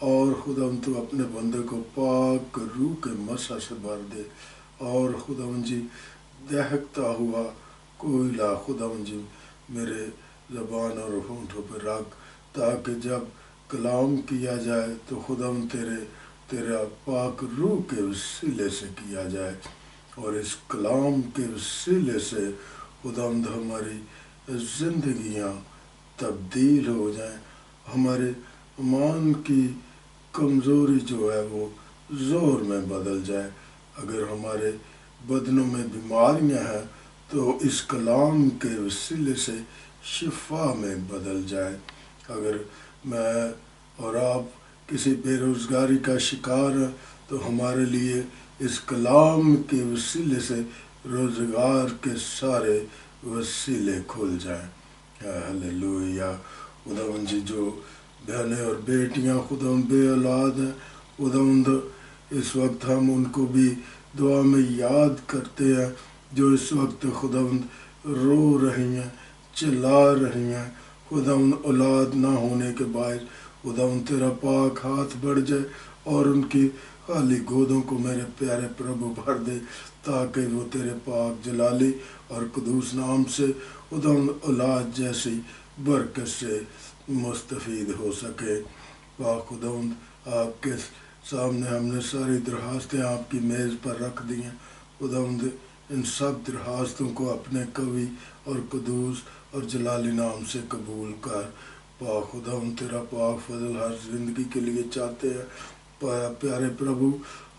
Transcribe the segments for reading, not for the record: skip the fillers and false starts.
اور خداوند تو اپنے بندے کو پاک روح کے مسح سے بھر دے، اور خداوند جی دہکتا ہوا کوئلہ خداوند جی میرے زبان اور ہونٹوں پہ رکھ، تاکہ جب کلام کیا جائے تو خداوند تیرا پاک روح کے وسیلے سے کیا جائے، اور اس کلام کے وسیلے سے خداوند ہماری زندگیاں تبدیل ہو جائیں، ہمارے ایمان کی کمزوری جو ہے وہ زور میں بدل جائے، اگر ہمارے بدنوں میں بیماریاں ہیں تو اس کلام کے وسیلے سے شفا میں بدل جائے، اگر میں اور آپ کسی بے روزگاری کا شکار ہیں تو ہمارے لیے اس کلام کے وسیلے سے روزگار کے سارے وسیلے کھل جائیں۔ ہلیلویا۔ خداوند جی جو بہنیں اور بیٹیاں خداوند بے اولاد ہیں، خداوند اس وقت ہم ان کو بھی دعا میں یاد کرتے ہیں، جو اس وقت خداوند رو رہی ہیں، چلا رہی ہیں، خداوند اولاد نہ ہونے کے باعث خداوند تیرا پاک ہاتھ بڑھ جائے اور ان کی خالی گودوں کو میرے پیارے پربھو بھر دے، تاکہ وہ تیرے پاک جلالی اور قدوس نام سے خداوند اولاد جیسی برکت سے مستفید ہو سکے۔ پاک خداوند آپ کے سامنے ہم نے ساری درخواستیں آپ کی میز پر رکھ دی ہیں، خداوند ان سب درخواستوں کو اپنے قوی اور قدوس اور جلالی نام سے قبول کر۔ پاک خداوند تیرا پاک فضل ہر زندگی کے لیے چاہتے ہیں پیارے پربھو،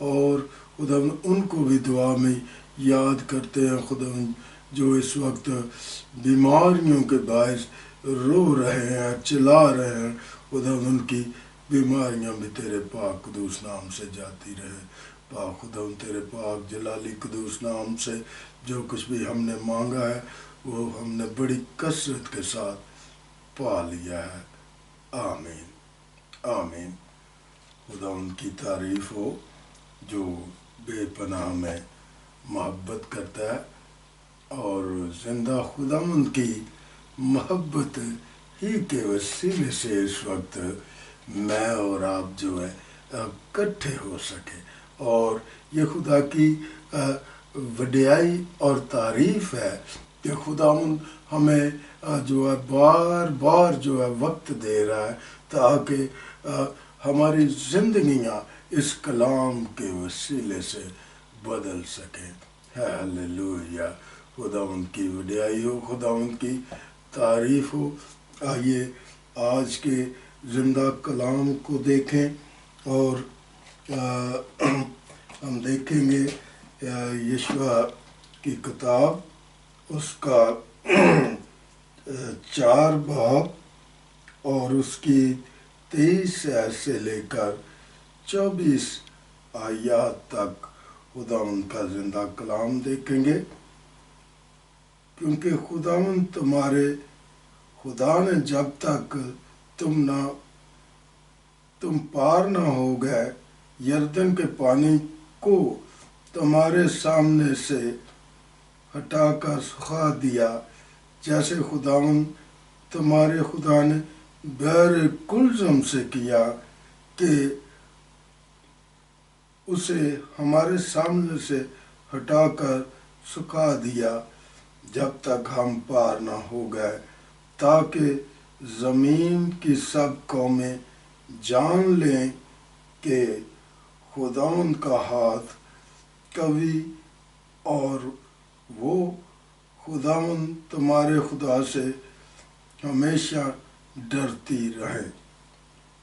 اور خداوند ان کو بھی دعا میں یاد کرتے ہیں خداوند جو اس وقت بیماریوں کے باعث رو رہے ہیں، چلا رہے ہیں، خداوند ان کی بیماریاں بھی تیرے پاک قدوس نام سے جاتی رہے۔ پاک خداوند تیرے پاک جلالی قدوس نام سے جو کچھ بھی ہم نے مانگا ہے وہ ہم نے بڑی کثرت کے ساتھ پا لیا ہے۔ آمین آمین۔ خداوند کی تعریف ہو جو بے پناہ میں محبت کرتا ہے، اور زندہ خداوند کی محبت ہی کے وسیلے سے اس وقت میں اور آپ جو ہے اکٹھے ہو سکے، اور یہ خدا کی وڈیائی اور تعریف ہے کہ خداوند ہمیں جو ہے بار بار جو ہے وقت دے رہا ہے تاکہ ہماری زندگیاں اس کلام کے وسیلے سے بدل سکیں۔ ہلیلویا۔ خداوند کی وڈیائی ہو، خداوند کی تعریف ہو۔ آئیے آج کے زندہ کلام کو دیکھیں، اور ہم دیکھیں گے یشوع کی کتاب، اس کا 4 باب اور اس کی 23 آیت سے لے کر 24 آیات تک خداوند کا زندہ کلام دیکھیں گے، کیونکہ خداوند تمہارے خدا نے جب تک تم پار نہ ہو گئے یردن کے پانی کو تمہارے سامنے سے ہٹا کر سکھا دیا، جیسے خداوند تمہارے خدا نے بحر کلزم سے کیا کہ اسے ہمارے سامنے سے ہٹا کر سکھا دیا جب تک ہم پار نہ ہو گئے، تاکہ زمین کی سب قومیں جان لیں کہ خداوند کا ہاتھ قوی، اور وہ خداوند تمہارے خدا سے ہمیشہ ڈرتی رہے۔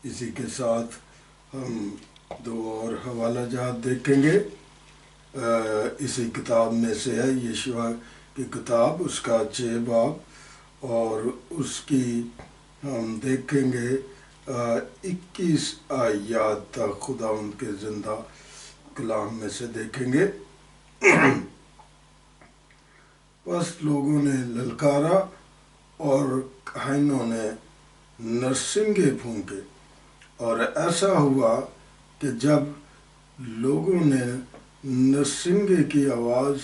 اسی کے ساتھ ہم 2 اور حوالہ جات دیکھیں گے، اسی کتاب میں سے ہے یشوع کی کتاب، اس کا 6 باب، اور اس کی ہم دیکھیں گے 21 آیات تک خداوند کے زندہ کلام میں سے دیکھیں گے۔ پس لوگوں نے للکارا اور کاہنوں نے نرسنگے پھونکے، اور ایسا ہوا کہ جب لوگوں نے نرسنگے کی آواز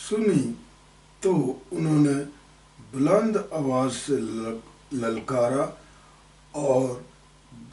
سنی تو انہوں نے بلند آواز سے للکارا اور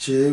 6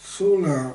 16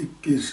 21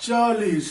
40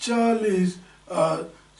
40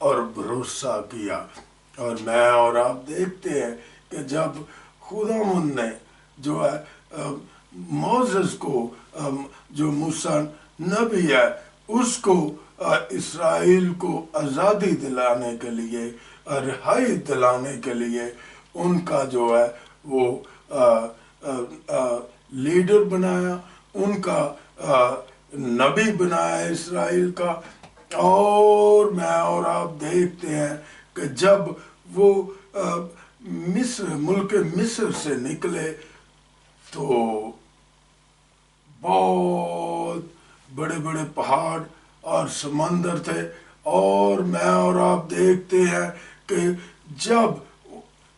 اور بھروسہ کیا۔ اور میں اور آپ دیکھتے ہیں کہ جب خداوند نے جو ہے موسیٰ کو جو موسیٰ نبی ہے اس کو اسرائیل کو آزادی دلانے کے لیے، رہائی دلانے کے لیے ان کا جو ہے وہ لیڈر بنایا، ان کا نبی بنایا اسرائیل کا۔ اور میں اور آپ دیکھتے ہیں کہ جب وہ ملک مصر سے نکلے تو بہت بڑے بڑے پہاڑ اور سمندر تھے، اور میں اور آپ دیکھتے ہیں کہ جب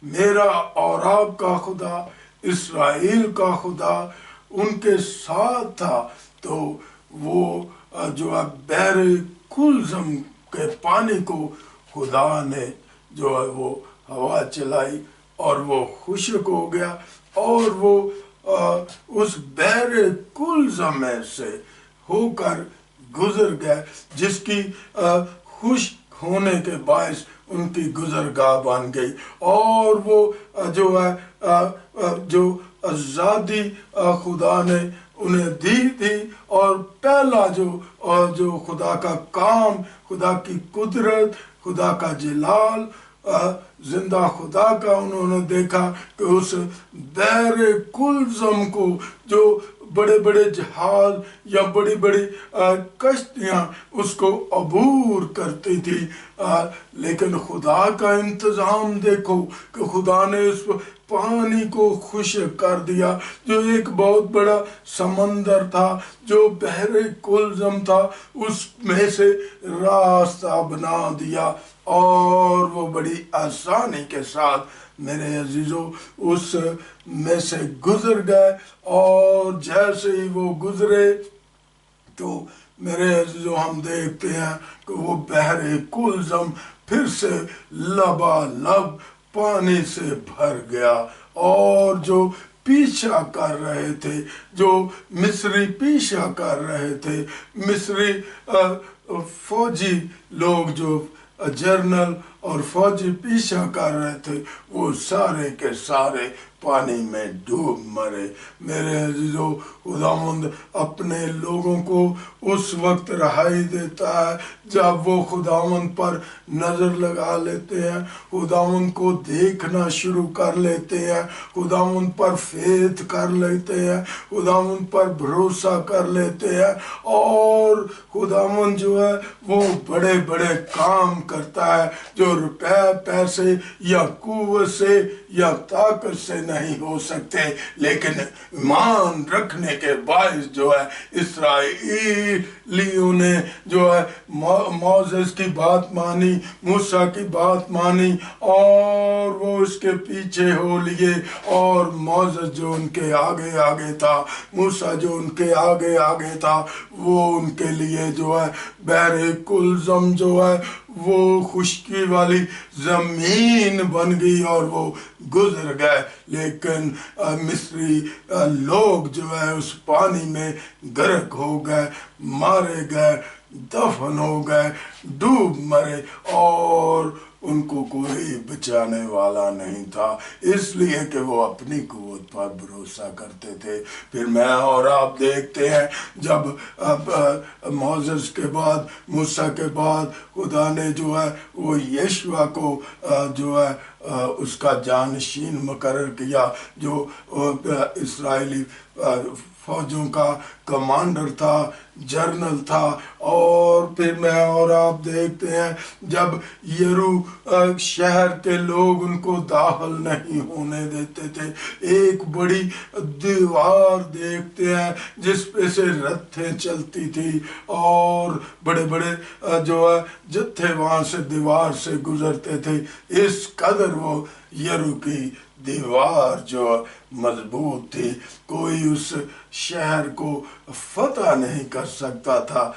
میرا اور آپ کا خدا، اسرائیل کا خدا ان کے ساتھ تھا تو وہ جو ہے بحر کلزم کے پانی کو خدا نے جو ہے وہ ہوا چلائی اور وہ خشک ہو گیا، اور وہ اس بحر کلزم میں سے ہو کر گزر گئے، جس کی خشک ہونے کے باعث ان کی گزرگاہ بن گئی، اور وہ جو ہے جو آزادی خدا نے انہیں دی تھی، اور پہلا جو خدا کا کام، خدا کی قدرت، خدا کا جلال، زندہ خدا کا انہوں نے دیکھا کہ اس بحر کلزم کو جو بڑے بڑے جہاز یا بڑی بڑی کشتیاں اس کو عبور کرتی تھی، لیکن خدا کا انتظام دیکھو کہ خدا نے اس پانی کو خشک کر دیا، جو ایک بہت بڑا سمندر تھا، جو بحر کلزم تھا، اس میں سے راستہ بنا دیا، اور وہ بڑی آسانی کے ساتھ میرے عزیزو اس میں سے گزر گئے۔ اور جیسے ہی وہ گزرے تو میرے عزیزو ہم دیکھتے ہیں کہ وہ بحر کلزم پھر سے لبالب پانی سے بھر گیا، اور جو پیچھا کر رہے تھے، جو مصری پیچھا کر رہے تھے، مصری فوجی لوگ، جو جرنل اور فوجی پیچھا کر رہے تھے، وہ سارے کے سارے پانی میں ڈوب مرے۔ میرے عزیزو خداوند اپنے لوگوں کو اس وقت رہائی دیتا ہے جب وہ خداوند پر نظر لگا لیتے ہیں، خداوند کو دیکھنا شروع کر لیتے ہیں، خداوند پر فیتھ کر لیتے ہیں، خداوند پر بھروسہ کر لیتے ہیں، اور خداوند جو ہے وہ بڑے بڑے کام کرتا ہے جو روپے پیسے یا قوت سے یا طاقت سے نہیں ہو سکتے، لیکن ایمان رکھنے کے باعث جو ہے اسرائیلیوں نے جو ہے موسیٰ کی بات مانی، موسیٰ کی بات مانی، اور وہ اس کے پیچھے ہو لیے، اور موسیٰ جو ان کے آگے آگے تھا، موسیٰ جو ان کے آگے آگے تھا، وہ ان کے لیے جو ہے بحر کلزم جو ہے وہ خشکی والی زمین بن گئی، اور وہ گزر گئے۔ لیکن مصری لوگ جو ہے اس پانی میں غرق ہو گئے، مارے گئے، دفن ہو گئے، ڈوب مرے، اور ان کو کوئی بچانے والا نہیں تھا، اس لیے کہ وہ اپنی قوت پر بھروسہ کرتے تھے۔ پھر میں اور آپ دیکھتے ہیں جب موسیٰ کے بعد، موسیٰ کے بعد خدا نے جو ہے وہ یشوع کو جو ہے اس کا جانشین مقرر کیا، جو اسرائیلی فوجوں کا کمانڈر تھا، جرنل تھا۔ اور پھر میں اور آپ دیکھتے ہیں جب یرو شہر کے لوگ ان کو داخل نہیں ہونے دیتے تھے، ایک بڑی دیوار دیکھتے ہیں جس پہ سے رتھیں چلتی تھی، اور بڑے بڑے جو ہے جتھے وہاں سے دیوار سے گزرتے تھے، اس قدر وہ یرو کی دیوار جو مضبوط تھی، کوئی اس شہر کو فتح نہیں کر سکتا تھا۔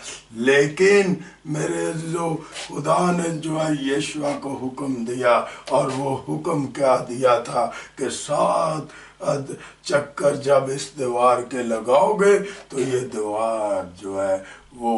لیکن میرے عزیزو خدا نے جو ہے یشوع کو حکم دیا، اور وہ حکم کیا دیا تھا کہ 7 چکر جب اس دیوار کے لگاؤ گے تو یہ دیوار جو ہے وہ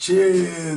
6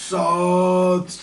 7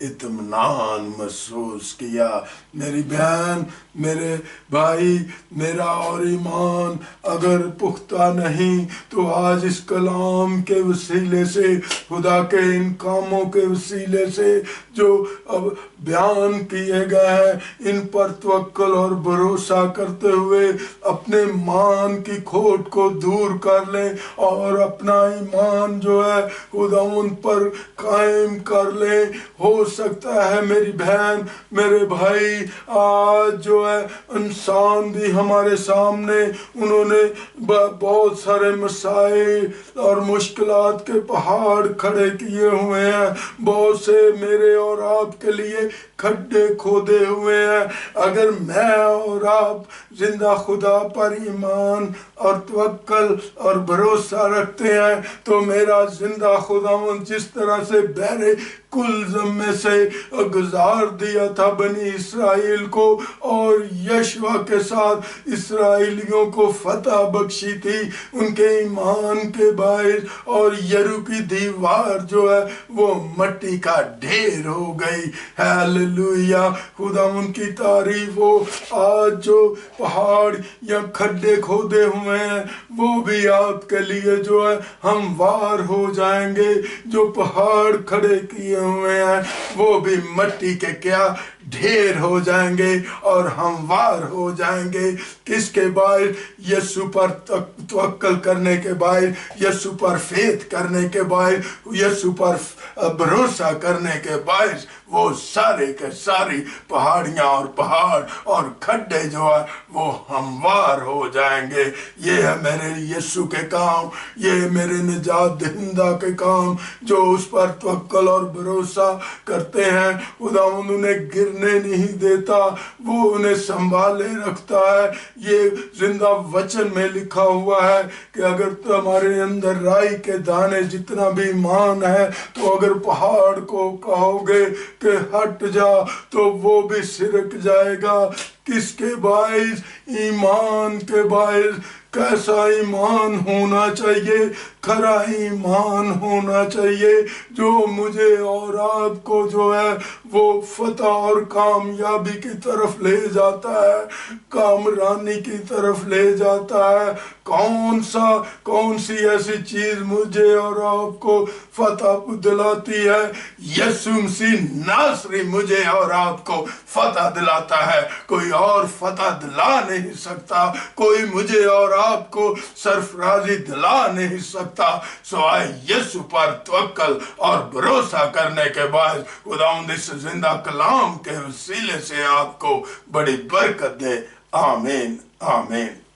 اطمینان محسوس کیا۔ میری بہن، میرے بھائی، میرا اور ایمان اگر پختہ نہیں تو آج اس کلام کے وسیلے سے، خدا کے ان کاموں کے وسیلے سے جو اب بیان کیے گئے ہیں، ان پر توکل اور بھروسہ کرتے ہوئے اپنے ایمان کی کھوٹ کو دور کر لیں اور اپنا ایمان جو ہے خدا ان پر قائم کر لیں۔ ہو سکتا ہے میری بہن، میرے بھائی، آج جو ہے انسان بھی ہمارے سامنے انہوں نے بہت سارے مسائل اور مشکلات کے پہاڑ کھڑے کیے ہوئے ہیں، بہت سے میرے اور آپ کے لیے کھڈے کھودے ہوئے ہیں۔ اگر میں اور آپ زندہ خدا پر ایمان اور توکل اور بھروسہ رکھتے ہیں تو میرا زندہ خداوند جس طرح سے بحر کل ذمے سے گزار دیا تھا بنی اسرائیل کو، اور یشوع کے ساتھ اسرائیلیوں کو فتح بخشی تھی ان کے ایمان کے باعث، اور یریکو کی دیوار جو ہے وہ مٹی کا ڈھیر ہو گئی۔ ہیلیلویا، خدا ان کی تعریف ہو۔ آج جو پہاڑ یا کھڈے کھودے ہوئے ہیں وہ بھی آپ کے لیے جو ہے ہموار ہو جائیں گے۔ جو پہاڑ کھڑے کیے ہوئے ہیں وہ بھی مٹی کے کیا ڈھیر ہو جائیں گے اور ہموار ہو جائیں گے۔ کس کے باعث؟ یسوع پر توکل کرنے کے باعث، یسوع پر فیتھ کرنے کے باعث، یسوع پر بھروسہ کرنے کے باعث وہ سارے کے ساری پہاڑیاں اور پہاڑ اور کھڈے جو ہے وہ ہموار ہو جائیں گے۔ یہ ہے میرے یسوع کے کام، یہ میرے نجات دہندہ کے کام۔ جو اس پر توکل اور بھروسہ کرتے ہیں خدا انہیں گرنے نہیں دیتا، وہ انہیں سنبھالے رکھتا ہے۔ یہ زندہ وچن میں لکھا ہوا ہے کہ اگر تمہارے اندر رائی کے دانے جتنا بھی ایمان ہے تو اگر پہاڑ کو کہو گے کہ ہٹ جا تو وہ بھی سرک جائے گا۔ کس کے باعث؟ ایمان کے باعث۔ کیسا ایمان ہونا چاہیے؟ کھرا ایمان ہونا چاہیے جو مجھے اور آپ کو جو ہے وہ فتح اور کامیابی کی طرف لے جاتا ہے، کامرانی کی طرف لے جاتا ہے۔ کون سی ایسی چیز مجھے اور آپ کو فتح دلاتی ہے؟ یسوع مسیح ناصری مجھے اور آپ کو فتح دلاتا ہے۔ کوئی اور فتح دلا نہیں سکتا، کوئی مجھے اور آپ کو سرفرازی دلا نہیں سکتا سوائے یسوع پر توکل اور بھروسہ کرنے کے بعد۔ خداوند اس زندہ کلام کے وسیلے سے آپ کو بڑی برکت دے۔ آمین، آمین۔